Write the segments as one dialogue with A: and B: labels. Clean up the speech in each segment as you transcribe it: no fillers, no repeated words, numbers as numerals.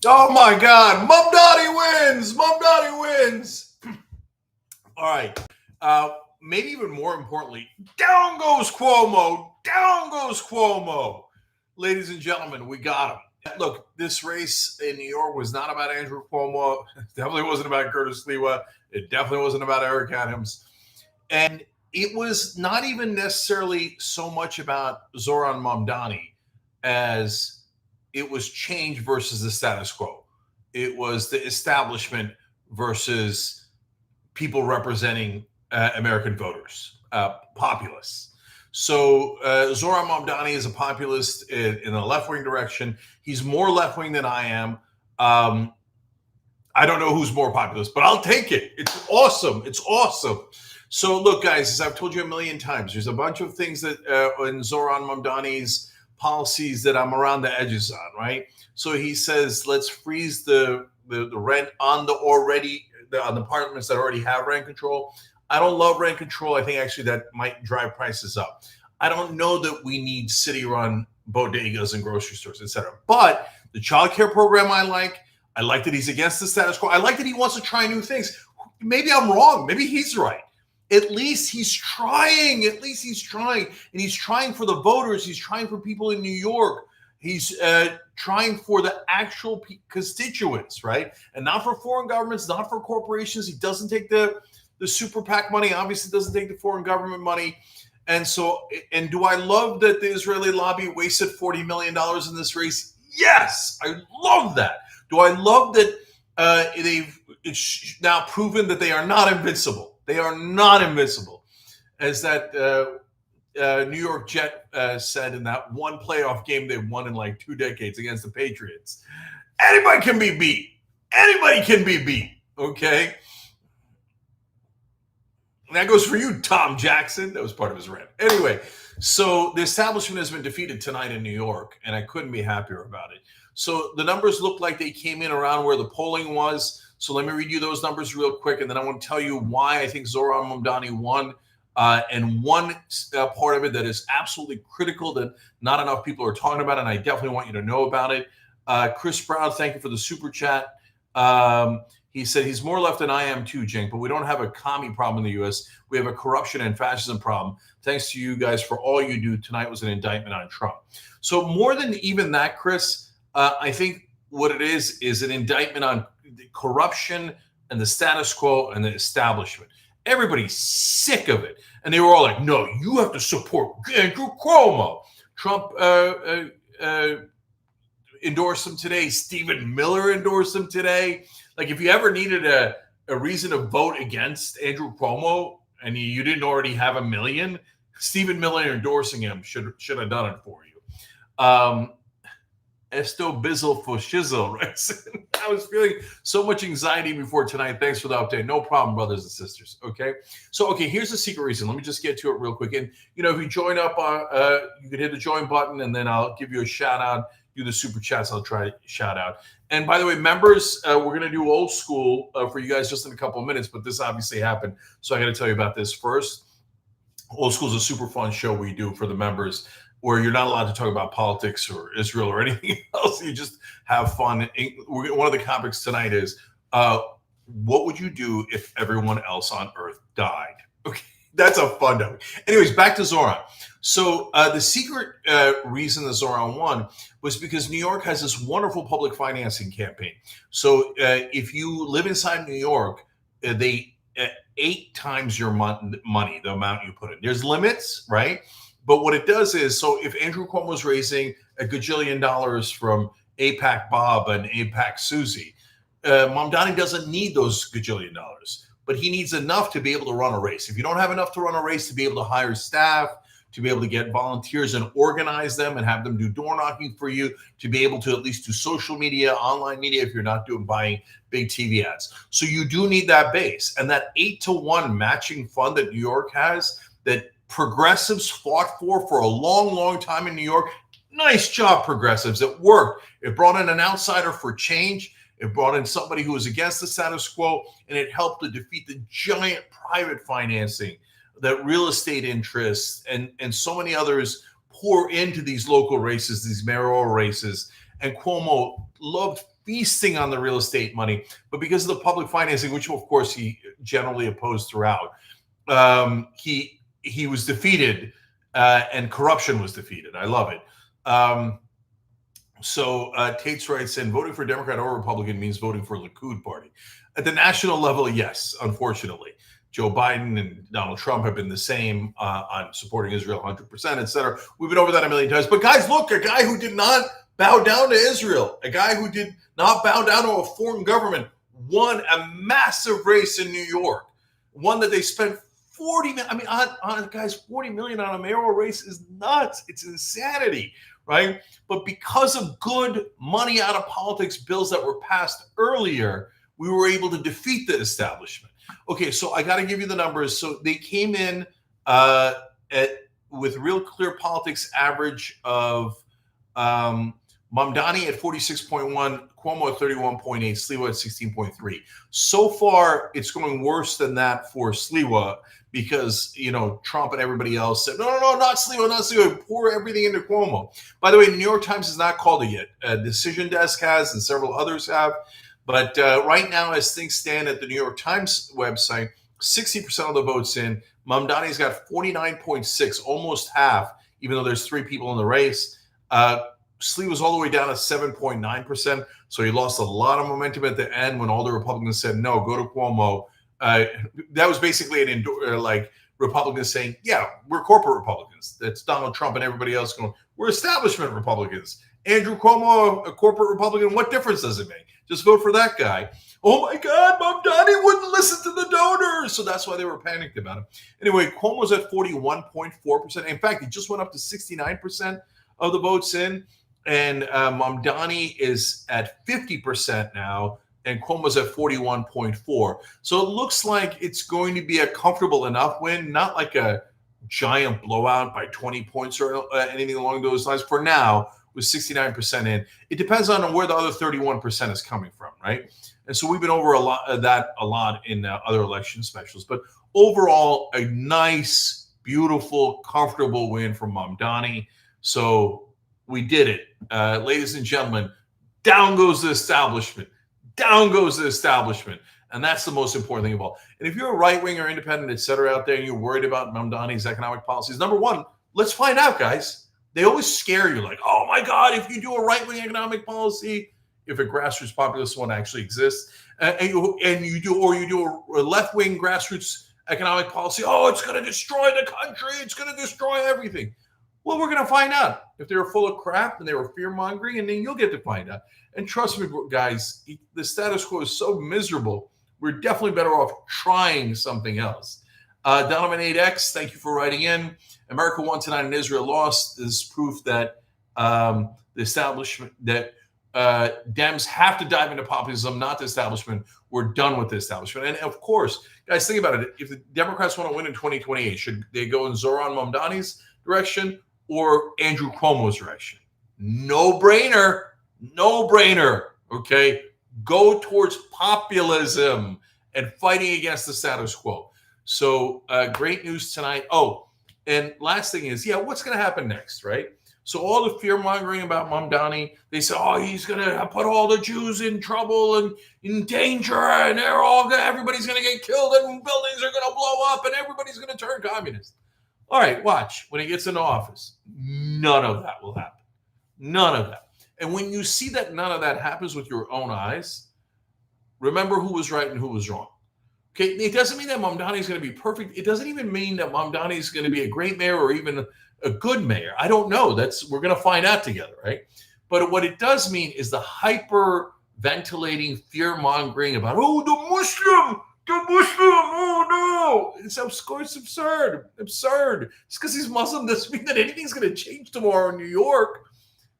A: Oh my God, Mamdani wins! Mamdani wins! All right. Maybe even more importantly, down goes Cuomo. Down goes Cuomo. Ladies and gentlemen, we got him. Look, this race in New York was not about Andrew Cuomo. It definitely wasn't about Curtis Lewa. It definitely wasn't about Eric Adams. And it was not even necessarily so much about Zohran Mamdani as it was change versus the status quo. It was the establishment versus people representing American voters, populists. So Zohran Mamdani is a populist in the left-wing direction. He's more left-wing than I am. I don't know who's more populist, but I'll take it. It's awesome. It's awesome. So look, guys, as I've told you a million times, there's a bunch of things that in Zohran Mamdani's policies that I'm around the edges on, right? So he says, let's freeze the rent on the apartments that already have rent control. I don't love rent control. I think actually that might drive prices up. I don't know that we need city-run bodegas and grocery stores, etc. But the child care program I like that he's against the status quo. I like that he wants to try new things. Maybe I'm wrong. Maybe he's right. At least he's trying. At least he's trying. And he's trying for the voters. He's trying for people in New York. He's trying for the actual constituents, right? And not for foreign governments, not for corporations. He doesn't take the super PAC money, obviously doesn't take the foreign government money. And so, and do I love that the Israeli lobby wasted $40 million in this race? Yes, I love that. Do I love that they've now proven that they are not invincible? They are not invincible. As that New York Jet said in that one playoff game they won in like 2 decades against the Patriots. Anybody can be beat. Anybody can be beat. Okay. And that goes for you, Tom Jackson. That was part of his rant. Anyway, so the establishment has been defeated tonight in New York, and I couldn't be happier about it. So the numbers look like they came in around where the polling was. So let me read you those numbers real quick, and then I want to tell you why I think Zohran Mamdani won. And one part of it that is absolutely critical that not enough people are talking about, and I definitely want you to know about it. Chris Brown, thank you for the super chat. He said he's more left than I am too, Jink, but we don't have a commie problem in the U.S. We have a corruption and fascism problem. Thanks to you guys for all you do. Tonight was an indictment on Trump. So more than even that, Chris, I think what it is an indictment on corruption and the status quo and the establishment. Everybody's sick of it. And they were all like, no, you have to support Andrew Cuomo. Trump endorsed him today. Stephen Miller endorsed him today. Like, if you ever needed a reason to vote against Andrew Cuomo and you didn't already have a million, Stephen Miller endorsing him should have done it for you. Esto bizzle for shizzle, right? I was feeling so much anxiety before tonight. Thanks for the update. No problem, brothers and sisters. Okay. So, here's the secret reason. Let me just get to it real quick. And, if you join up, you can hit the join button and then I'll give you a shout out. Do the super chats. I'll try to shout out. And by the way, members, we're going to do old school for you guys just in a couple of minutes, but this obviously happened. So I got to tell you about this first. Old School is a super fun show we do for the members where you're not allowed to talk about politics or Israel or anything else. You just have fun. One of the topics tonight is what would you do if everyone else on earth died? Okay, that's a fun topic. Anyways, back to Zohran. So the secret reason that Zohran won was because New York has this wonderful public financing campaign. So if you live inside New York, they 8 times your money, the amount you put in. There's limits, right? But what it does is, so if Andrew Cuomo was raising a gajillion dollars from AIPAC Bob and AIPAC Susie, Mamdani doesn't need those gajillion dollars, but he needs enough to be able to run a race. If you don't have enough to run a race, to be able to hire staff, to be able to get volunteers and organize them and have them do door knocking for you, to be able to at least do social media, online media, if you're not buying big TV ads. So you do need that base. And that 8-to-1 matching fund that New York has, that progressives fought for a long, long time in New York. Nice job, progressives. It worked. It brought in an outsider for change. It brought in somebody who was against the status quo, and it helped to defeat the giant private financing that real estate interests and so many others pour into these local races, these mayoral races. And Cuomo loved feasting on the real estate money, but because of the public financing, which of course he generally opposed throughout, he was defeated, and corruption was defeated. I love it. So Tate's writes in, voting for Democrat or Republican means voting for Likud party. At the national level, yes, unfortunately. Joe Biden and Donald Trump have been the same on supporting Israel 100%, et cetera. We've been over that a million times. But guys, look, a guy who did not bow down to Israel, a guy who did not bow down to a foreign government, won a massive race in New York, one that they spent 40 million. I mean, guys, 40 million on a mayoral race is nuts. It's insanity, right? But because of good money out of politics bills that were passed earlier, we were able to defeat the establishment. Okay, so I got to give you the numbers. So they came in with Real Clear Politics average of Mamdani at 46.1, Cuomo at 31.8, Sliwa at 16.3. So far, it's going worse than that for Sliwa because, Trump and everybody else said, no, not Sliwa, not Sliwa. Pour everything into Cuomo. By the way, the New York Times has not called it yet. Decision Desk has, and several others have. But right now, as things stand at the New York Times website, 60% of the votes in. Mamdani's got 49.6, almost half, even though there's three people in the race. Slee was all the way down to 7.9%. So he lost a lot of momentum at the end when all the Republicans said, no, go to Cuomo. That was basically Republicans saying, yeah, we're corporate Republicans. That's Donald Trump and everybody else going, we're establishment Republicans. Andrew Cuomo, a corporate Republican, what difference does it make? Just vote for that guy. Oh my God, Mamdani wouldn't listen to the donors. So that's why they were panicked about him. Anyway, Cuomo's at 41.4%. In fact, he just went up to 69% of the votes in. And Mamdani is at 50% now. And Cuomo's at 41.4. So it looks like it's going to be a comfortable enough win, not like a giant blowout by 20 points or anything along those lines for now. With 69% in. It depends on where the other 31% is coming from, right? And so we've been over a lot in other election specials. But overall, a nice, beautiful, comfortable win from Mamdani. So we did it. Ladies and gentlemen, down goes the establishment. Down goes the establishment. And that's the most important thing of all. And if you're a right-wing or independent, et cetera, out there, and you're worried about Mamdani's economic policies, number one, let's find out, guys. They always scare you like, oh my God, if you do a right-wing economic policy, if a grassroots populist one actually exists, and you do a left-wing grassroots economic policy, oh, it's going to destroy the country, it's going to destroy everything. Well, we're going to find out if they were full of crap and they were fear-mongering, and then you'll get to find out. And trust me, guys, the status quo is so miserable, we're definitely better off trying something else. Donovan 8X, thank you for writing in. America won tonight and Israel lost is proof that the establishment, that Dems have to dive into populism, not the establishment. We're done with the establishment. And of course, guys, think about it. If the Democrats want to win in 2028, should they go in Zohran Mamdani's direction or Andrew Cuomo's direction? No brainer. No brainer. Okay. Go towards populism and fighting against the status quo. So great news tonight. Oh, and last thing is, what's going to happen next, right? So all the fear mongering about Mamdani, they say, oh, he's going to put all the Jews in trouble and in danger, and everybody's going to get killed, and buildings are going to blow up, and everybody's going to turn communist. All right, watch. When he gets into office, none of that will happen. None of that. And when you see that none of that happens with your own eyes, remember who was right and who was wrong. Okay, it doesn't mean that Mamdani is going to be perfect. It doesn't even mean that Mamdani is going to be a great mayor or even a good mayor. I don't know. We're going to find out together, right? But what it does mean is the hyper ventilating, fear mongering about, oh, the Muslim, oh no. It's absurd. Just because he's Muslim doesn't mean that anything's going to change tomorrow in New York.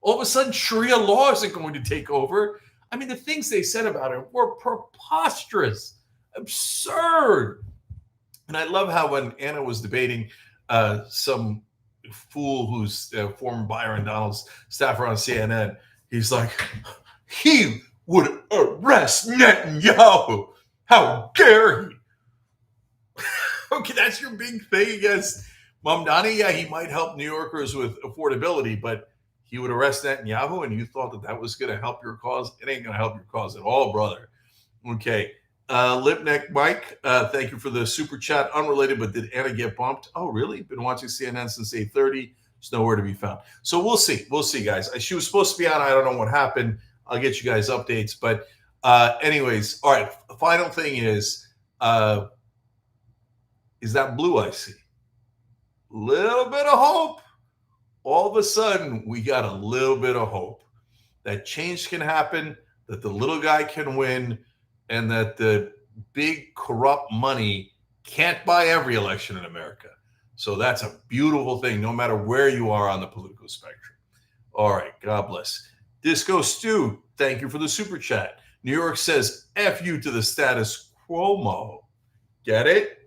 A: All of a sudden, Sharia law isn't going to take over. I mean, the things they said about him were preposterous. Absurd. And I love how when Anna was debating some fool who's former Byron Donalds staffer on CNN, he's like, he would arrest Netanyahu. How dare he? Okay, that's your big thing against Mamdani. Yeah, he might help New Yorkers with affordability, but he would arrest Netanyahu, and you thought that that was going to help your cause. It ain't going to help your cause at all, brother. Okay. Lipneck Mike, thank you for the super chat. Unrelated, but did Anna get bumped? Oh, really? Been watching CNN since 8:30. There's nowhere to be found. So we'll see. We'll see, guys. She was supposed to be on. I don't know what happened. I'll get you guys updates. But anyways, all right. The final thing is that blue I see. Little bit of hope. All of a sudden, we got a little bit of hope that change can happen, that the little guy can win, and that the big corrupt money can't buy every election in America. So that's a beautiful thing, no matter where you are on the political spectrum. All right, God bless. Disco Stew, thank you for the super chat. New York says, F you to the status quo. Get it?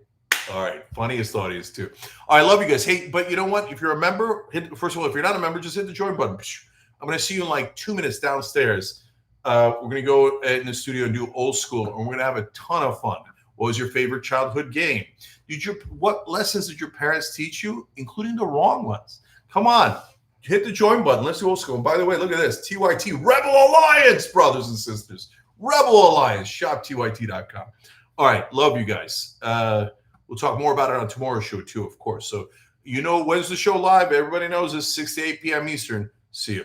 A: All right, funniest audience too. All right, love you guys. Hey, but you know what? If you're a member, first of all, if you're not a member, just hit the join button. I'm going to see you in like 2 minutes downstairs. We're going to go in the studio and do old school, and we're going to have a ton of fun. What was your favorite childhood game? What lessons did your parents teach you, including the wrong ones? Come on, hit the join button. Let's do old school. And by the way, look at this. TYT Rebel Alliance, brothers and sisters. Rebel Alliance, shoptyt.com. All right, love you guys. We'll talk more about it on tomorrow's show too, of course. So, when's the show live? Everybody knows it's 6 to 8 p.m. Eastern. See you.